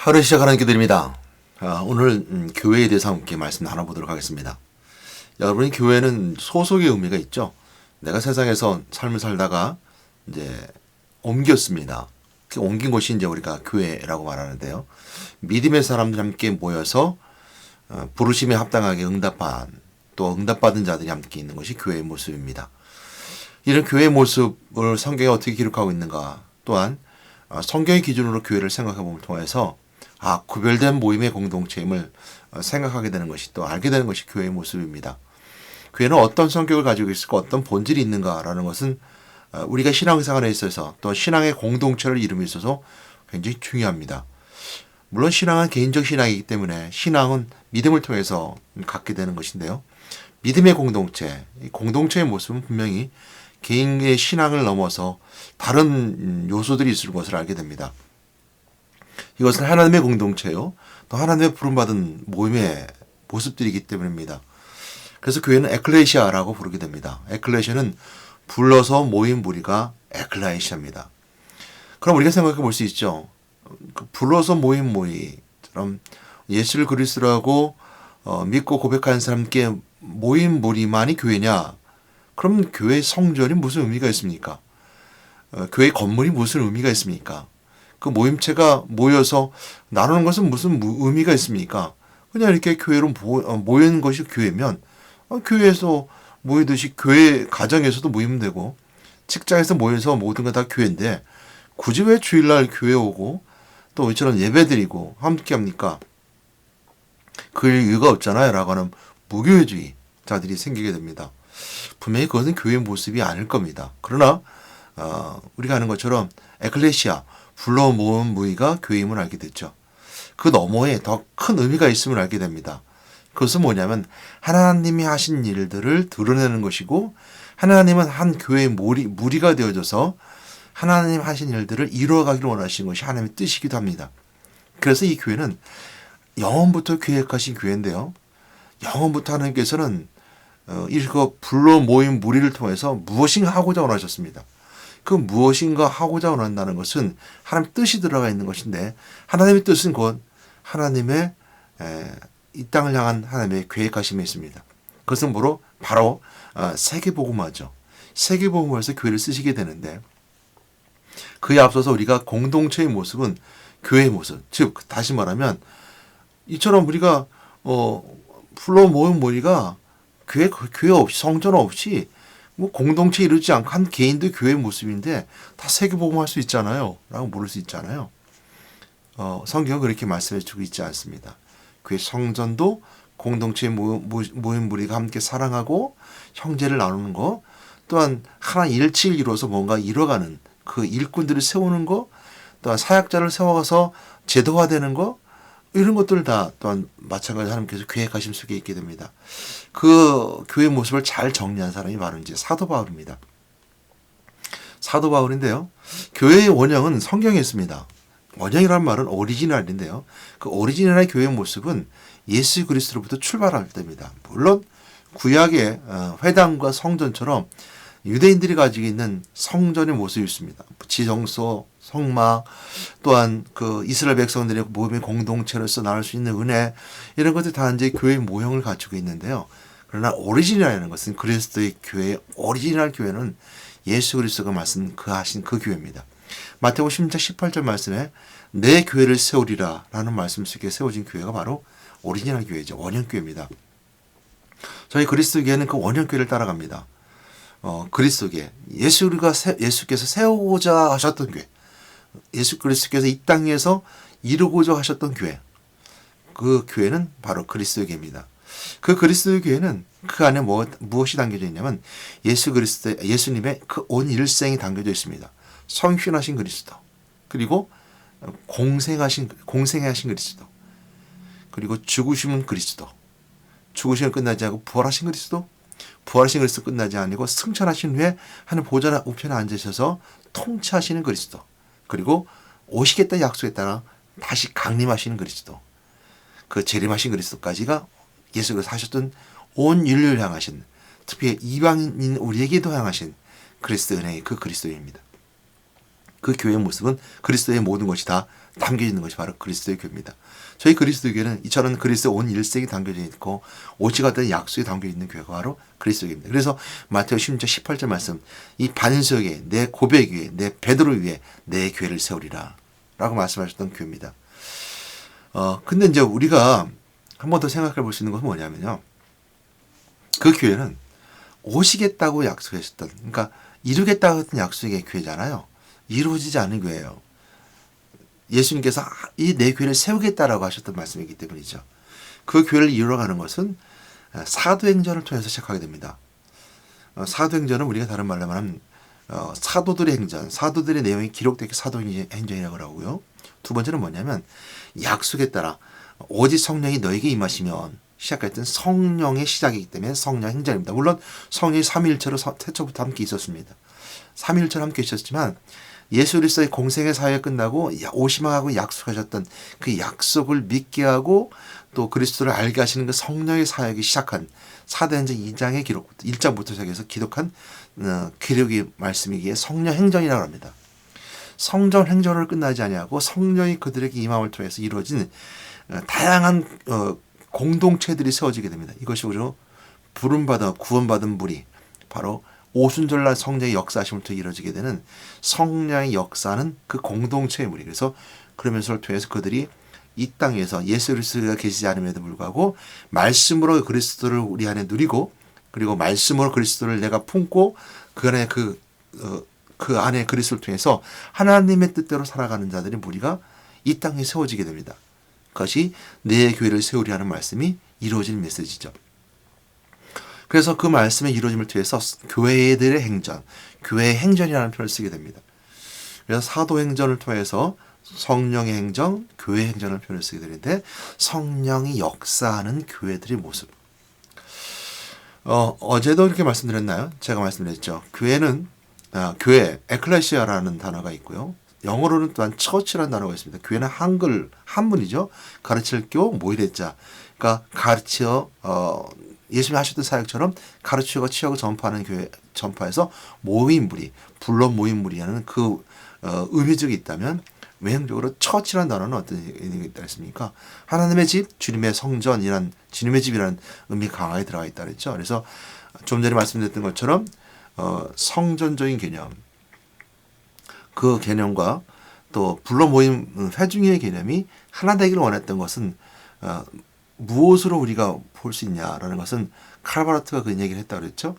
하루 시작하는 기도입니다. 오늘 교회에 대해서 함께 말씀 나눠보도록 하겠습니다. 여러분이 교회는 소속의 의미가 있죠. 내가 세상에서 삶을 살다가 이제 옮겼습니다. 그 옮긴 곳이 이제 우리가 교회라고 말하는데요. 믿음의 사람들이 함께 모여서 부르심에 합당하게 또 응답받은 자들이 함께 있는 것이 교회의 모습입니다. 이런 교회의 모습을 성경에 어떻게 기록하고 있는가, 또한 성경의 기준으로 교회를 생각해 보면 통해서 구별된 모임의 공동체임을 생각하게 되는 것이, 또 알게 되는 것이 교회의 모습입니다. 교회는 어떤 성격을 가지고 있을까, 어떤 본질이 있는가라는 것은 우리가 신앙생활에 있어서 또 신앙의 공동체를 이룸에 있어서 굉장히 중요합니다. 물론 신앙은 개인적 신앙이기 때문에 신앙은 믿음을 통해서 갖게 되는 것인데요. 믿음의 공동체, 이 공동체의 모습은 분명히 개인의 신앙을 넘어서 다른 요소들이 있을 것을 알게 됩니다. 이것은 하나님의 공동체요, 또 하나님의 부름받은 모임의 모습들이기 때문입니다. 그래서 교회는 에클레시아라고 부르게 됩니다. 에클레시아는 불러서 모인 무리가 에클레시아입니다. 그럼 우리가 생각해 볼 수 있죠. 불러서 모인 무리처럼 예수를 그리스도라고 믿고 고백하는 사람께 모인 무리만이 교회냐? 그럼 교회 성전이 무슨 의미가 있습니까? 교회 건물이 무슨 의미가 있습니까? 그 모임체가 모여서 나누는 것은 무슨 의미가 있습니까? 그냥 이렇게 교회로 모이는 것이 교회면 교회에서 모이듯이 교회 가정에서도 모이면 되고, 직장에서 모여서 모든 거 다 교회인데 굳이 왜 주일날 교회 오고 또 이처럼 예배 드리고 함께 합니까? 그럴 이유가 없잖아요 라고 하는 무교회주의자들이 생기게 됩니다. 분명히 그것은 교회의 모습이 아닐 겁니다. 그러나 우리가 아는 것처럼 에클레시아, 불러 모은 무리가 교회임을 알게 됐죠. 그 너머에 더 큰 의미가 있음을 알게 됩니다. 그것은 뭐냐면 하나님이 하신 일들을 드러내는 것이고, 하나님은 한 교회의 무리가 되어져서 하나님 하신 일들을 이루어가기를 원하시는 것이 하나님의 뜻이기도 합니다. 그래서 이 교회는 영원부터 계획하신 교회인데요. 영원부터 하나님께서는 이거 불러 모인 무리를 통해서 무엇인가 하고자 원하셨습니다. 그 무엇인가 하고자 원한다는 것은 하나님 뜻이 들어가 있는 것인데, 하나님의 뜻은 곧 하나님의 이 땅을 향한 하나님의 계획하심에 있습니다. 그것은 바로 세계복음화죠. 세계복음화에서 교회를 쓰시게 되는데, 그에 앞서서 우리가 공동체의 모습은 교회의 모습, 즉 다시 말하면 이처럼 우리가 불러 모인 무리가 교회 없이, 성전 없이 공동체 이루지 않고 한 개인도 교회의 모습인데 다 세계복음할 수 있잖아요 라고 물을 수 있잖아요. 성경은 그렇게 말씀해 주고 있지 않습니다. 교회 성전도 공동체의 모인 무리가 함께 사랑하고 형제를 나누는 것, 또한 하나 일치를 이루어서 뭔가 이뤄가는 그 일꾼들을 세우는 것, 또한 사역자를 세워서 제도화되는 것, 이런 것들 다 또한 마찬가지로 하나님께서 계획하심 속에 있게 됩니다. 그 교회의 모습을 잘 정리한 사람이 바로 이제 사도 바울입니다. 사도 바울인데요. 교회의 원형은 성경에 있습니다. 원형이라는 말은 오리지널인데요. 그 오리지널의 교회의 모습은 예수 그리스도로부터 출발할 때입니다. 물론 구약의 회당과 성전처럼 유대인들이 가지고 있는 성전의 모습이 있습니다. 지성소, 성막, 또한 그 이스라엘 백성들의 모임의 공동체로서 나눌 수 있는 은혜, 이런 것들이 다 이제 교회의 모형을 가지고 있는데요. 그러나 오리지널이라는 것은 그리스도의 교회, 오리지널 교회는 예수 그리스도가 하신 그 교회입니다. 마태복음 10장 18절 말씀에 내 교회를 세우리라 라는 말씀 속에 세워진 교회가 바로 오리지널 교회죠. 원형교회입니다. 저희 그리스도교회는 그 원형교회를 따라갑니다. 그리스도교회, 예수께서 세우고자 하셨던 교회, 예수 그리스도께서 이 땅에서 이루고자 하셨던 교회, 그 교회는 바로 그리스도교회입니다. 그 그리스도교회는 그 안에 무엇이 담겨져 있냐면 예수님의 그 온 일생이 담겨져 있습니다. 성신하신 그리스도, 그리고 공생하신 그리스도, 그리고 죽으심은 그리스도, 죽으심은 끝나지 않고 부활하신 그리스도, 부활하신 그리스도 끝나지 아니고 승천하신 후에 하늘 보좌 우편에 앉으셔서 통치하시는 그리스도, 그리고 오시겠다 약속에 따라 다시 강림하시는 그리스도, 그 재림하신 그리스도까지가 예수께서 하셨던 온 인류를 향하신, 특히 이방인 우리에게도 향하신 그리스도 은혜의 그 그리스도입니다. 그 교회의 모습은 그리스도의 모든 것이 다 담겨져 있는 것이 바로 그리스도의 교회입니다. 저희 그리스도의 교회는 이처럼 그리스도 온 일생이 담겨져 있고 오직 같은 약속이 담겨져 있는 교회가 바로 그리스도의 교회입니다. 그래서 마태오 16장 18절 말씀, 이 반석에 내 고백 위에 내 베드로 위에 내 교회를 세우리라 라고 말씀하셨던 교회입니다. 근데 이제 우리가 한 번 더 생각해 볼 수 있는 것은 뭐냐면요. 그 교회는 오시겠다고 약속하셨던, 그러니까 이루겠다고 했던 약속의 교회잖아요. 이루어지지 않은 교회예요. 예수님께서 이 내 교회를 세우겠다라고 하셨던 말씀이기 때문이죠. 그 교회를 이루어가는 것은 사도행전을 통해서 시작하게 됩니다. 사도행전은 우리가 다른 말로 하면 사도들의 행전, 사도들의 내용이 기록된 게 사도행전이라고 하고요. 두 번째는 뭐냐면 약속에 따라 오직 성령이 너에게 임하시면 시작했던 성령의 시작이기 때문에 성령 행전입니다. 물론 성령이 삼위일체로 태초부터 함께 있었습니다. 삼위일체로 함께 있었지만 예수 그리스도의 공생의 사회가 끝나고 오심하고 약속하셨던 그 약속을 믿게 하고 또 그리스도를 알게 하시는 그 성령의 사역이 시작한 사도행전 2장의 기록부터 1장부터 시작해서 기록한 기록의 말씀이기에 성령 행전이라고 합니다. 성전 행전을 끝나지 아니하고 성령이 그들에게 임함을 통해서 이루어진 다양한 공동체들이 세워지게 됩니다. 이것이 우리로 부름받아 구원받은 무리, 바로 오순절날 성령의 역사하심을 통해 이루어지게 되는 성령의 역사는 그 공동체의 무리. 그래서 그러면서를 통해서 그들이 이 땅에서 예수 그리스도가 계시지 않음에도 불구하고 말씀으로 그리스도를 우리 안에 누리고, 그리고 말씀으로 그리스도를 내가 품고 그 안에 그 안에 그리스도를 통해서 하나님의 뜻대로 살아가는 자들의 무리가 이 땅에 세워지게 됩니다. 그것이 내 교회를 세우리 하는 말씀이 이루어진 메시지죠. 그래서 그 말씀의 이루어짐을 통해서 교회들의 행전, 교회의 행전이라는 표현을 쓰게 됩니다. 그래서 사도행전을 통해서 성령의 행전, 교회의 행전을 표현을 쓰게 되는데, 성령이 역사하는 교회들의 모습. 어제도 이렇게 말씀드렸나요? 제가 말씀드렸죠. 교회는 교회, 에클레시아라는 단어가 있고요. 영어로는 또한 처치라는 단어가 있습니다. 교회는 한글, 한문이죠. 가르칠 교, 모이레자. 그러니까 가르쳐, 예수님이 하셨던 사역처럼 가르치고 치하고 전파하는 교회, 전파해서 모인 무리, 불러 모인 무리라는 그 의미적이 있다면, 외형적으로 처치라는 단어는 어떤 의미가 있다 했습니까? 하나님의 집, 주님의 성전이란, 주님의 집이라는 의미가 강하게 들어가 있다 그랬죠. 그래서 좀 전에 말씀드렸던 것처럼 성전적인 개념, 그 개념과 또 불러 모임 회중의 개념이 하나 되기를 원했던 것은 무엇으로 우리가 볼 수 있냐라는 것은 칼바르트가 그 얘기를 했다고 그랬죠.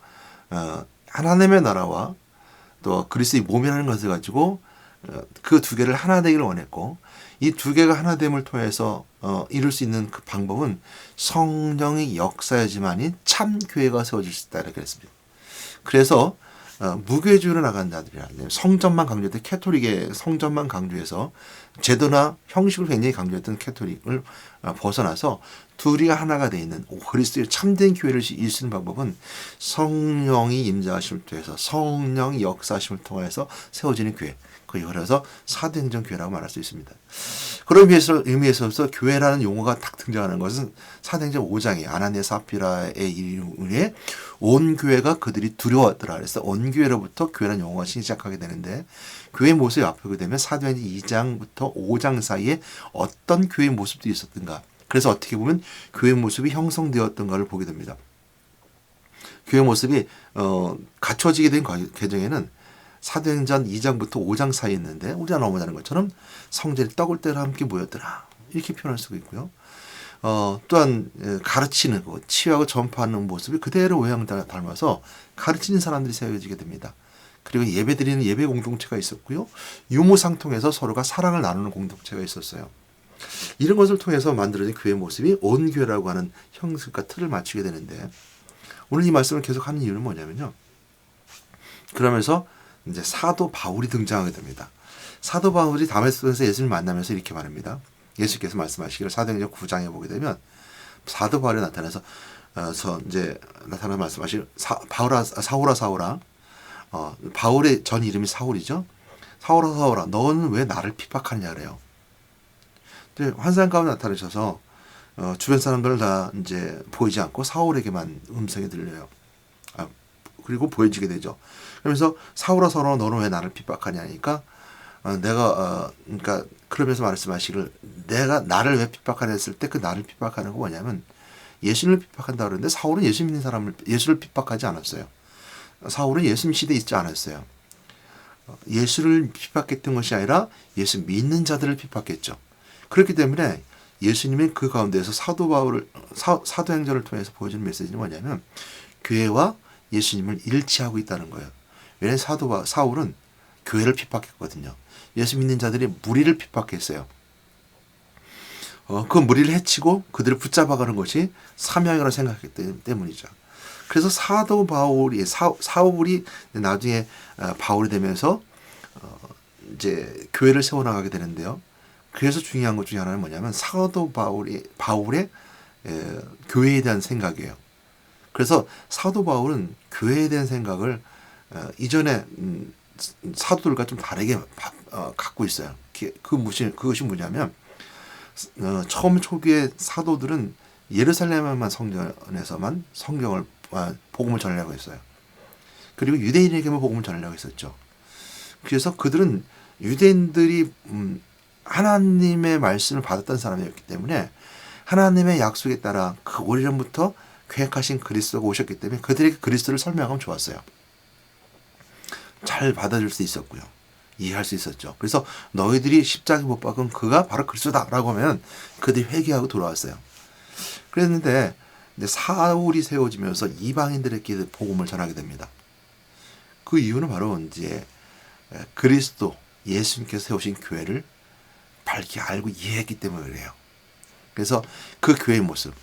하나님의 나라와 또 그리스도의 몸이라는 것을 가지고 그 두 개를 하나 되기를 원했고, 이 두 개가 하나 됨을 통해서 이룰 수 있는 그 방법은 성령의 역사야지만이 참 교회가 세워질 수 있다 이렇게 했습니다. 그래서 무교회주의로 나간 자들이라, 성전만 강조했던 캐토릭의 성전만 강조해서 제도나 형식을 굉장히 강조했던 캐토릭을 벗어나서 둘이가 하나가 되어 있는 그리스도의 참된 교회를 이루는 방법은 성령이 임재하심을 통해서 성령의 역사하심을 통해서 세워지는 교회, 그래서 사도행전 교회라고 말할 수 있습니다. 그런 의미에서 교회라는 용어가 딱 등장하는 것은 사도행전 5장에 아나니아 사피라의 이름에 온 교회가 그들이 두려웠더라. 그래서 온 교회로부터 교회라는 용어가 시작하게 되는데, 교회의 모습이 앞서게 되면 사도행전 2장부터 5장 사이에 어떤 교회의 모습들이 있었던가, 그래서 어떻게 보면 교회의 모습이 형성되었던가를 보게 됩니다. 교회의 모습이 갖춰지게 된 과정에는 사도행전 2장부터 5장 사이에 있는데, 우리가 넘어가는 것처럼 성전에 떡을 떼러 함께 모였더라 이렇게 표현할 수가 있고요. 또한 가르치는 것, 치유하고 전파하는 모습이 그대로 외형 닮아서 가르치는 사람들이 세워지게 됩니다. 그리고 예배드리는 예배 공동체가 있었고요. 유무상통해서 서로가 사랑을 나누는 공동체가 있었어요. 이런 것을 통해서 만들어진 교회의 모습이 온교회라고 하는 형식과 틀을 맞추게 되는데, 오늘 이 말씀을 계속 하는 이유는 뭐냐면요. 그러면서 이제 사도 바울이 등장하게 됩니다. 사도 바울이 다메섹에서 예수님을 만나면서 이렇게 말합니다. 예수께서 말씀하시기를 사도행전 9장에 보게 되면 사도 바울이 나타나서 이제 나타나 말씀하시기를 사울아 바울의 전 이름이 사울이죠. 사울아 너는 왜 나를 핍박하느냐 그래요. 근데 환상 가운데 나타나셔서 주변 사람들 다 이제 보이지 않고 사울에게만 음성이 들려요. 그리고 보여지게 되죠. 그러면서 사울아 너는 왜 나를 핍박하냐 하니까 그러니까 그러면서 말씀하시기를 내가 나를 왜 핍박하냐 했을 때 그 나를 핍박하는 거 뭐냐면 예수를 핍박한다 그러는데 사울은 예수 믿는 사람을 예수를 핍박하지 않았어요. 사울은 예수 시대에 있지 않았어요. 예수를 핍박했던 것이 아니라 예수 믿는 자들을 핍박했죠. 그렇기 때문에 예수님이 그 가운데에서 사도행전을 통해서 보여주는 메시지는 뭐냐면 교회와 예수님을 일치하고 있다는 거예요. 왜냐하면 사울은 교회를 핍박했거든요. 예수 믿는 자들이 무리를 핍박했어요. 그 무리를 해치고 그들을 붙잡아가는 것이 사명이라고 생각했기 때문이죠. 그래서 사울이 나중에 바울이 되면서 이제 교회를 세워나가게 되는데요. 그래서 중요한 것 중에 하나는 뭐냐면 사도 바울의 교회에 대한 생각이에요. 그래서 사도 바울은 교회에 대한 생각을 이전에 사도들과 좀 다르게 갖고 있어요. 그것이 뭐냐면 처음 초기에 사도들은 예루살렘만 성전에서만 성경을 복음을 전하려고 했어요. 그리고 유대인에게만 복음을 전하려고 했었죠. 그래서 그들은 유대인들이 하나님의 말씀을 받았던 사람이었기 때문에 하나님의 약속에 따라 그 오래전부터 계획하신 그리스도가 오셨기 때문에 그들에게 그리스도를 설명하면 좋았어요. 잘 받아줄 수 있었고요. 이해할 수 있었죠. 그래서 너희들이 십자가에 못 박은 그가 바로 그리스도다라고 하면 그들이 회개하고 돌아왔어요. 그랬는데 이제 사울이 세워지면서 이방인들에게 복음을 전하게 됩니다. 그 이유는 바로 이제 그리스도 예수님께서 세우신 교회를 밝게 알고 이해했기 때문에 그래요. 그래서 그 교회의 모습,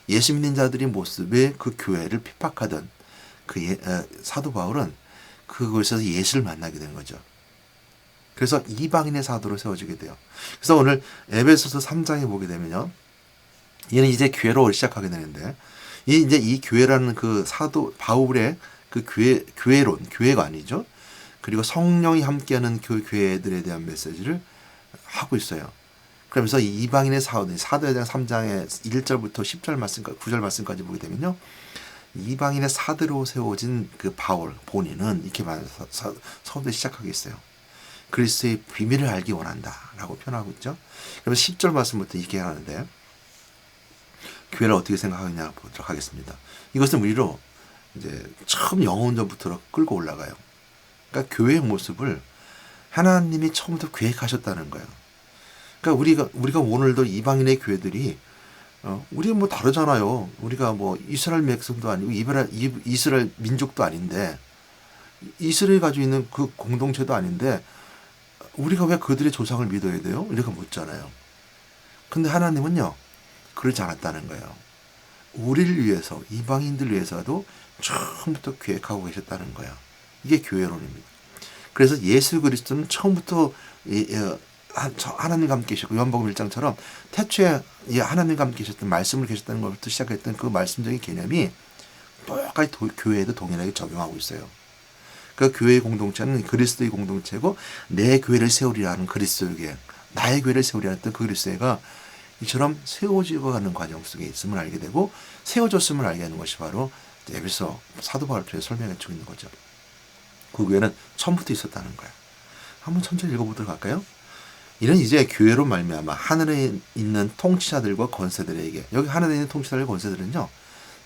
예수 믿는 자들의 모습에 그 교회를 핍박하던 사도 바울은 그곳에서 예수를 만나게 된 거죠. 그래서 이방인의 사도로 세워지게 돼요. 그래서 오늘 에베소서 3장에 보게 되면요. 얘는 이제 교회로 시작하게 되는데 이 교회라는 그 사도 바울의 그 교회가 아니죠. 그리고 성령이 함께하는 교회들에 대한 메시지를 하고 있어요. 그러면서 이 이방인의 사도행전 3장의 1절부터 10절 말씀까지 9절 말씀까지 보게 되면요. 이방인의 사도로 세워진 그 바울 본인은 이렇게 말해서 서두에 시작하고 있어요. 그리스도의 비밀을 알기 원한다라고 표현하고 있죠. 그러면 10절 말씀부터 이렇게 하는데 교회를 어떻게 생각하느냐 보도록 하겠습니다. 이것은 우리로 이제 처음 영혼전부터 끌고 올라가요. 그러니까 교회의 모습을 하나님이 처음부터 계획하셨다는 거예요. 그러니까 우리가 오늘도 이방인의 교회들이 우리 뭐 다르잖아요. 우리가 뭐 이스라엘 백성도 아니고 이스라엘 민족도 아닌데 이스라엘이 가지고 있는 그 공동체도 아닌데 우리가 왜 그들의 조상을 믿어야 돼요? 우리가 묻잖아요. 근데 하나님은요. 그러지 않았다는 거예요. 우리를 위해서 이방인들 위해서도 처음부터 계획하고 계셨다는 거예요. 이게 교회론입니다. 그래서 예수 그리스도는 처음부터 하나님과 함께 계셨고 요한복음 1장처럼 태초에 하나님과 함께 계셨던 말씀을 계셨다는 것부터 시작했던 그 말씀적인 개념이 똑같이 교회에도 동일하게 적용하고 있어요. 그 교회의 공동체는 그리스도의 공동체고 내 교회를 세우리라는 그리스도의 교회, 나의 교회를 세우리라는 그 그리스도가 이처럼 세워지고 가는 과정 속에 있음을 알게 되고 세워졌음을 알게 하는 것이 바로 에베소 사도 바울을 통해 설명해 주고 있는 거죠. 그 교회는 처음부터 있었다는 거예요. 한번 천천히 읽어보도록 할까요? 이는 이제 교회로 말미암아 하늘에 있는 통치자들과 권세들에게 여기 하늘에 있는 통치자들과 권세들은요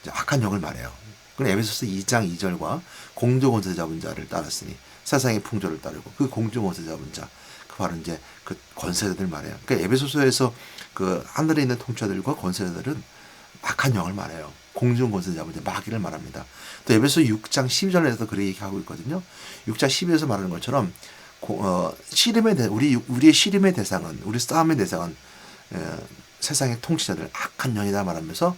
이제 악한 영을 말해요. 그럼 에베소서 2장 2절과 공중권세 잡은 자를 따랐으니 세상의 풍조를 따르고 그 공중권세 잡은 자 그 바로 이제 그 권세자들 말해요. 그러니까 에베소서에서 그 하늘에 있는 통치자들과 권세자들은 악한 영을 말해요. 공중권세 잡은 자 마귀를 말합니다. 또 에베소 6장 12절에서 그렇게 얘기하고 있거든요. 6장 12절에서 말하는 것처럼 우리의 씨름의 대상은 우리 싸움의 대상은 세상의 통치자들 악한 영이다 말하면서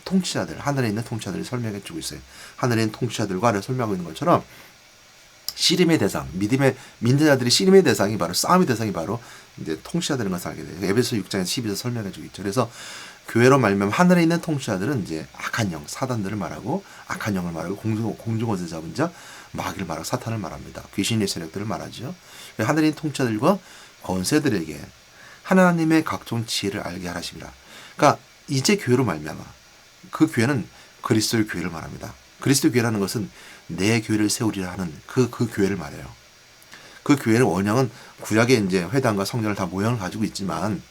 통치자들 하늘에 있는 통치자들을 설명해 주고 있어요. 하늘에 있는 통치자들과 설명하고 있는 것처럼 씨름의 대상 믿는 자들이 씨름의 대상이 바로 싸움의 대상이 바로 이제 통치자들인 것을 알게 돼요. 에베소 6장에서 12절 설명해 주고 있죠. 그래서 교회로 말하면 하늘에 있는 통치자들은 이제 악한 영 사단들을 말하고 악한 영을 말하고 공중권세 잡은 자 마귀를 말하고 사탄을 말합니다. 귀신의 세력들을 말하죠. 하늘에 있는 통치자들과 권세들에게 하나님의 각종 지혜를 알게 하심이라. 그러니까 이제 교회로 말미암아 그 교회는 그리스도의 교회를 말합니다. 그리스도 교회라는 것은 내 교회를 세우리라 하는 그 교회를 말해요. 그 교회는 원형은 구약의 이제 회당과 성전을 다 모형을 가지고 있지만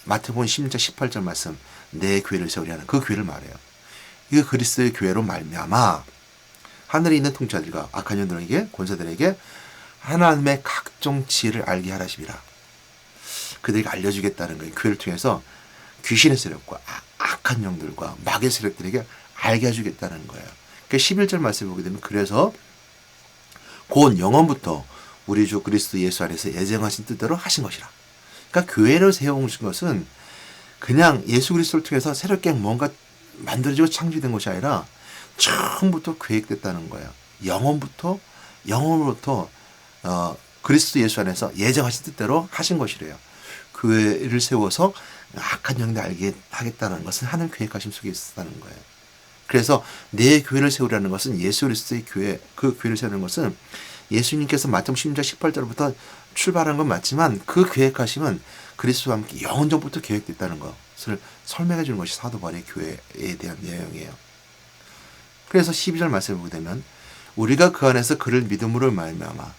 마태복음 16장 18절 말씀 내 교회를 세우려 하는 그 교회를 말해요. 이게 그리스도의 교회로 말미암아 하늘에 있는 통치자들과 악한 영들에게 권세들에게 하나님의 각종 지혜를 알게 하라시니라. 그들에게 알려주겠다는 거예요. 교회를 통해서 귀신의 세력과 악한 영들과 마귀의 세력들에게 알게 해주겠다는 거예요. 그러니까 11절 말씀을 보게 되면 그래서 곧 영원부터 우리 주 그리스도 예수 안에서 예정하신 뜻대로 하신 것이라. 그러니까 교회를 세우신 것은 그냥 예수 그리스도를 통해서 새롭게 뭔가 만들어지고 창조된 것이 아니라 처음부터 계획됐다는 거예요. 영원부터 그리스도 예수 안에서 예정하신 뜻대로 하신 것이래요. 교회를 세워서 악한 영들 알게 하겠다는 것은 하나님 계획하심 속에 있었다는 거예요. 그래서 내 교회를 세우라는 것은 예수 그리스도의 교회, 그 교회를 세우는 것은 예수님께서 마태복음 16장 18절부터 출발한 건 맞지만 그 계획하심은 그리스도와 함께 영원전부터 계획됐다는 것을 설명해 주는 것이 사도 바울의 교회에 대한 내용이에요. 그래서 12절 말씀을 보게 되면 우리가 그 안에서 그를 믿음으로 말미암아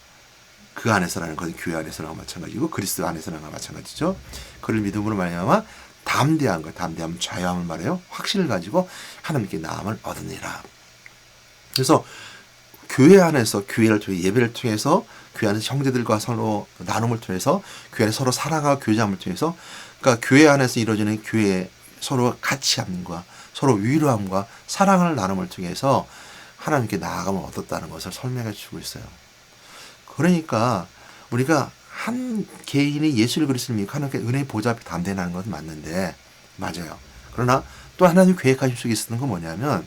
그 안에서라는 것은 교회 안에서랑 마찬가지고 그리스도 안에서랑 마찬가지죠. 그를 믿음으로 말미암아 담대한 것, 담대함은 자유함을 말해요. 확신을 가지고 하나님께 나음을 얻으니라. 그래서 교회 안에서 교회를 통해 예배를 통해서 교회 안에서 형제들과 서로 나눔을 통해서 교회 안에서 서로 사랑하고 교제함을 통해서 그러니까 교회 안에서 이루어지는 교회 서로 같이함과 서로 위로함과 사랑을 나눔을 통해서 하나님께 나아감을 얻었다는 것을 설명해 주고 있어요. 그러니까 우리가 한 개인이 예수를 그리스도를 믿고 하나님께 은혜의 보좌 앞에 담대하는 것은 맞는데 맞아요. 그러나 또 하나님 계획하심 속에 쓰는 건 뭐냐면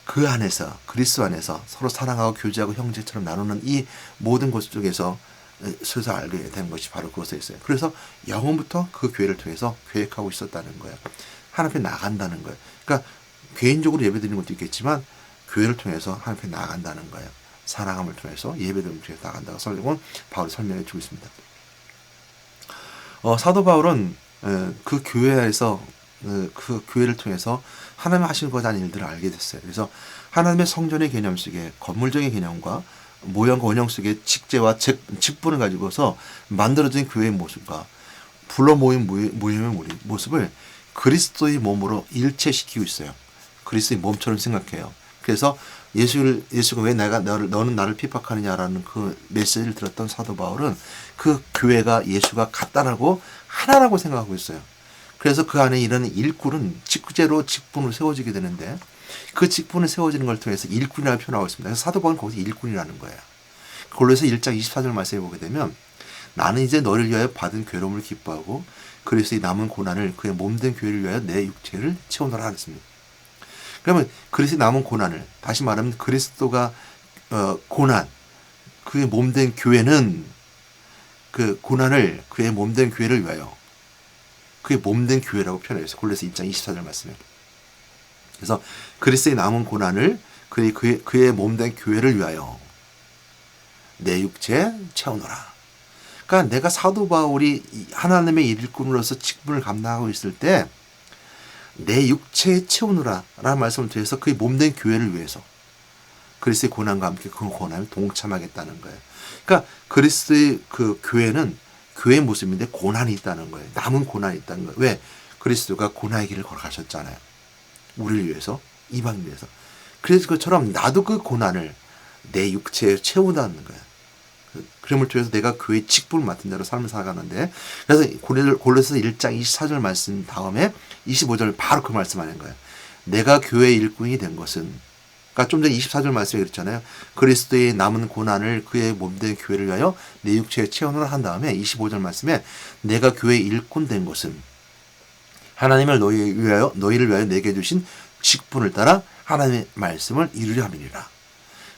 그 안에서 그리스도 안에서 서로 사랑하고 교제하고 형제처럼 나누는 이 모든 것 속에서 서서 알게 된 것이 바로 그것에 있어요. 그래서 영원부터 그 교회를 통해서 계획하고 있었다는 거예요. 하나님 앞에 나간다는 거예요. 그러니까 개인적으로 예배드리는 것도 있겠지만 교회를 통해서 하나님 앞에 나간다는 거예요. 사랑함을 통해서 예배드림을 통해서 나간다고 바울이 설명해 주고 있습니다. 사도 바울은 그 교회에서 그 교회를 통해서 하나님 하시는 것에 대한 일들을 알게 됐어요. 그래서 하나님의 성전의 개념 속에 건물적인 개념과 모형과 원형 속에 직제와 직분을 가지고서 만들어진 교회의 모습과 불러 모인 모임의 모습을 그리스도의 몸으로 일체시키고 있어요. 그리스도의 몸처럼 생각해요. 그래서 예수가 왜 너는 나를 핍박하느냐라는 그 메시지를 들었던 사도 바울은 그 교회가 예수가 같다라고 하나라고 생각하고 있어요. 그래서 그 안에 이런 일꾼은 직분으로 세워지게 되는데 그 직분을 세워지는 걸 통해서 일꾼이라고 표현하고 있습니다. 그래서 사도 바울은 거기서 일꾼이라는 거예요. 골로새 1장 24절 말씀에 보게 되면 나는 이제 너를 위하여 받은 괴로움을 기뻐하고 그리스도의 남은 고난을 그의 몸된 교회를 위하여 내 육체를 채우노라 하였습니다. 그러면 그리스도의 남은 고난을 다시 말하면 그리스도가 고난 그의 몸된 교회는 그 고난을 그의 몸된 교회를 위하여 그의 몸된 교회라고 표현했어요. 골로새 1장 24절 말씀에. 그래서 그리스도의 남은 고난을 그의 몸된 교회를 위하여 내 육체 채우노라. 그러니까 내가 사도 바울이 하나님의 일꾼으로서 직분을 감당하고 있을 때 내 육체에 채우노라 라는 말씀을 통해서 그의 몸된 교회를 위해서 그리스도의 고난과 함께 그 고난을 동참하겠다는 거예요. 그러니까 그리스도의 그 교회는 교회의 모습인데 고난이 있다는 거예요. 남은 고난이 있다는 거예요. 왜? 그리스도가 고난의 길을 걸어가셨잖아요. 우리를 위해서, 이방인을 위해서. 그래서 그처럼 나도 그 고난을 내 육체에 채우다는 거예요. 그림을 통해서 내가 교회의 직분을 맡은 대로 삶을 살아가는데 그래서 골로새 1장 24절 말씀 다음에 25절 바로 그 말씀하는 거예요. 내가 교회의 일꾼이 된 것은 그러니까 좀 전에 24절 말씀에 그랬잖아요. 그리스도의 남은 고난을 그의 몸된 교회를 위하여 내 육체에 채우노라 한 다음에 25절 말씀에 내가 교회의 일꾼 된 것은 하나님을 너희를 위하여 내게 주신 직분을 따라 하나님의 말씀을 이루려 함이니라.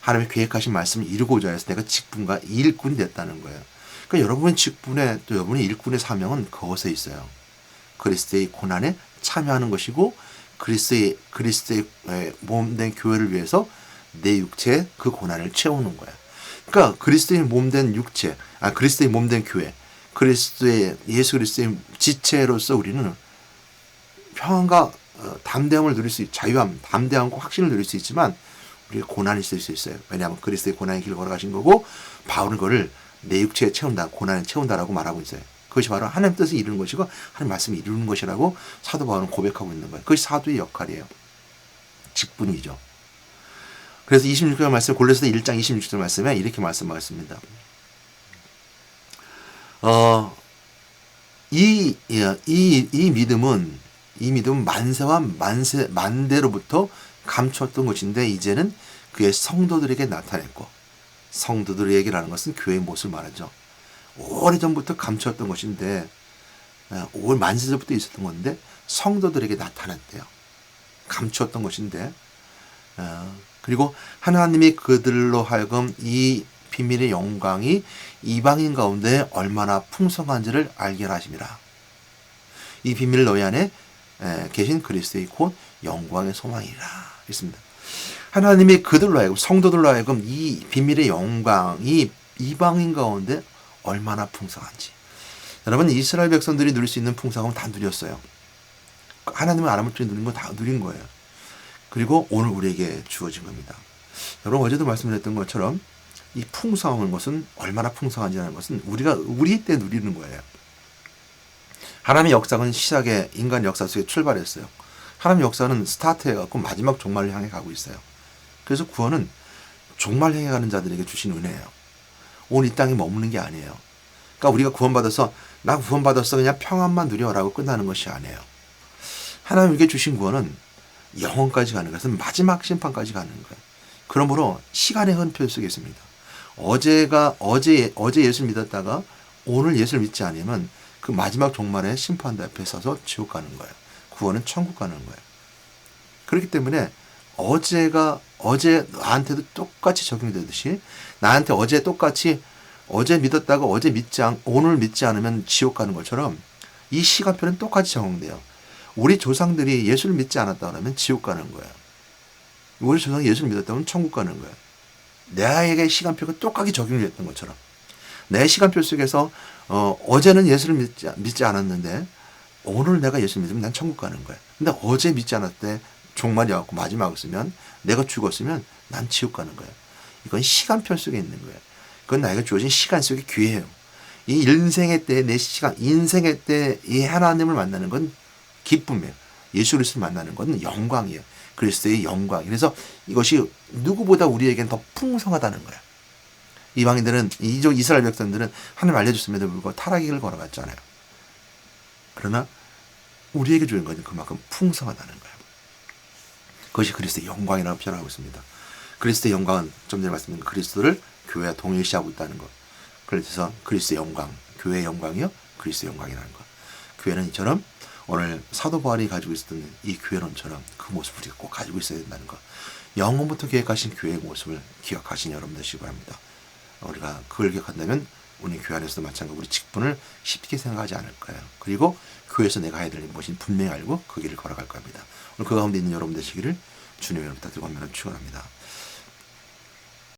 하나님의 계획하신 말씀을 이루고자 해서 내가 직분과 일꾼이 됐다는 거예요. 그러니까 여러분의 직분에 또 여러분의 일꾼의 사명은 그것에 있어요. 그리스도의 고난에 참여하는 것이고 그리스도의 몸된 교회를 위해서 내 육체에 그 고난을 채우는 거야. 그러니까 그리스도의 몸된 육체, 그리스도의 몸된 교회, 예수 그리스도의 지체로서 우리는 평안과 담대함을 누릴 수 자유함, 담대함과 확신을 누릴 수 있지만 우리가 고난이 있을 수 있어요. 왜냐하면 그리스도의 고난의 길을 걸어가신 거고 바울은 그거를 내 육체에 채운다, 고난에 채운다라고 말하고 있어요. 그것이 바로 하나님 뜻을 이루는 것이고 하나님 말씀을 이루는 것이라고 사도 바울은 고백하고 있는 거예요. 그것이 사도의 역할이에요. 직분이죠. 그래서 26절 말씀, 골로새서 1장 26절 말씀에 이렇게 말씀하셨습니다. 이 믿음은 만세와 만대로부터 감추었던 것인데 이제는 그의 성도들에게 나타냈고, 성도들에게라는 것은 교회의 모습을 말하죠. 오래전부터 감추었던 것인데 올 만세전부터 있었던 건데 성도들에게 나타났대요. 감추었던 것인데 그리고 하나님이 그들로 하여금 이 비밀의 영광이 이방인 가운데 얼마나 풍성한지를 알게 하심이라. 이 비밀을 너희 안에 계신 그리스도의 곧 영광의 소망이라 했습니다. 하나님이 그들로 하여금 성도들로 하여금 이 비밀의 영광이 이방인 가운데 얼마나 풍성한지. 여러분 이스라엘 백성들이 누릴 수 있는 풍성함은 다 누렸어요. 하나님을 알아보니 누린 거 다 누린 거예요. 그리고 오늘 우리에게 주어진 겁니다. 여러분 어제도 말씀드렸던 것처럼 이 풍성한 것은 얼마나 풍성한지라는 것은 우리가 우리 때 누리는 거예요. 하나님의 역사는 시작에 인간 역사 속에 출발했어요. 하나님의 역사는 스타트해갖고 마지막 종말을 향해 가고 있어요. 그래서 구원은 종말 향해 가는 자들에게 주신 은혜예요. 오늘 이 땅에 머무는 게 아니에요. 그러니까 우리가 구원받아서 나 구원받았어 그냥 평안만 누려라고 끝나는 것이 아니에요. 하나님께 주신 구원은 영원까지 가는 것은 마지막 심판까지 가는 거예요. 그러므로 시간의 흔표 속에 있습니다. 어제 예수를 믿었다가 오늘 예수를 믿지 않으면 그 마지막 종말의 심판대 앞에 서서 지옥 가는 거예요. 구원은 천국 가는 거예요. 그렇기 때문에 어제 나한테도 똑같이 적용되듯이 나한테 어제 똑같이 어제 믿었다가 오늘 믿지 않으면 지옥 가는 것처럼 이 시간표는 똑같이 적용돼요. 우리 조상들이 예수를 믿지 않았다 그러면 지옥 가는 거예요. 우리 조상이 예수를 믿었다면 천국 가는 거예요. 나에게 시간표가 똑같이 적용됐던 것처럼 내 시간표 속에서 어제는 예수를 믿지 않았는데 오늘 내가 예수를 믿으면 난 천국 가는 거예요. 근데 어제 믿지 않았을 때 종말이 왔고 마지막이었으면 내가 죽었으면 난 지옥 가는 거예요. 이건 시간표 속에 있는 거예요. 그건 나에게 주어진 시간 속의 기회예요. 이 인생의 때 내 시간, 인생의 때 이 하나님을 만나는 건 기쁨이에요. 예수 그리스도를 만나는 건 영광이에요. 그리스도의 영광. 그래서 이것이 누구보다 우리에겐 더 풍성하다는 거예요. 이방인들은 이스라엘 백성들은 하나님 알려줬음에도 불구하고 타락의 길을 걸어갔잖아요. 그러나 우리에게 주는 것은 그만큼 풍성하다는 거예요. 그것이 그리스도의 영광이라고 표현하고 있습니다. 그리스도의 영광은 좀 전에 말씀드린 그리스도를 교회와 동일시하고 있다는 것. 그래서 그리스도의 영광, 교회의 영광이요, 그리스도의 영광이라는 것. 교회는 이처럼 오늘 사도 바울이 가지고 있었던 이 교회론처럼 그 모습을 우리가 꼭 가지고 있어야 된다는 것. 영원부터 계획하신 교회의 모습을 기억하신 여러분 되시기 바랍니다. 우리가 그걸 기억한다면 우리 교회 안에서도 마찬가지로 우리 직분을 쉽게 생각하지 않을 거예요. 그리고 교회에서 내가 해야 될 것이 분명히 알고 그 길을 걸어갈 겁니다. 오늘 그 가운데 있는 여러분 되시기를 주님의 이름으로 부탁드리고 축원합니다.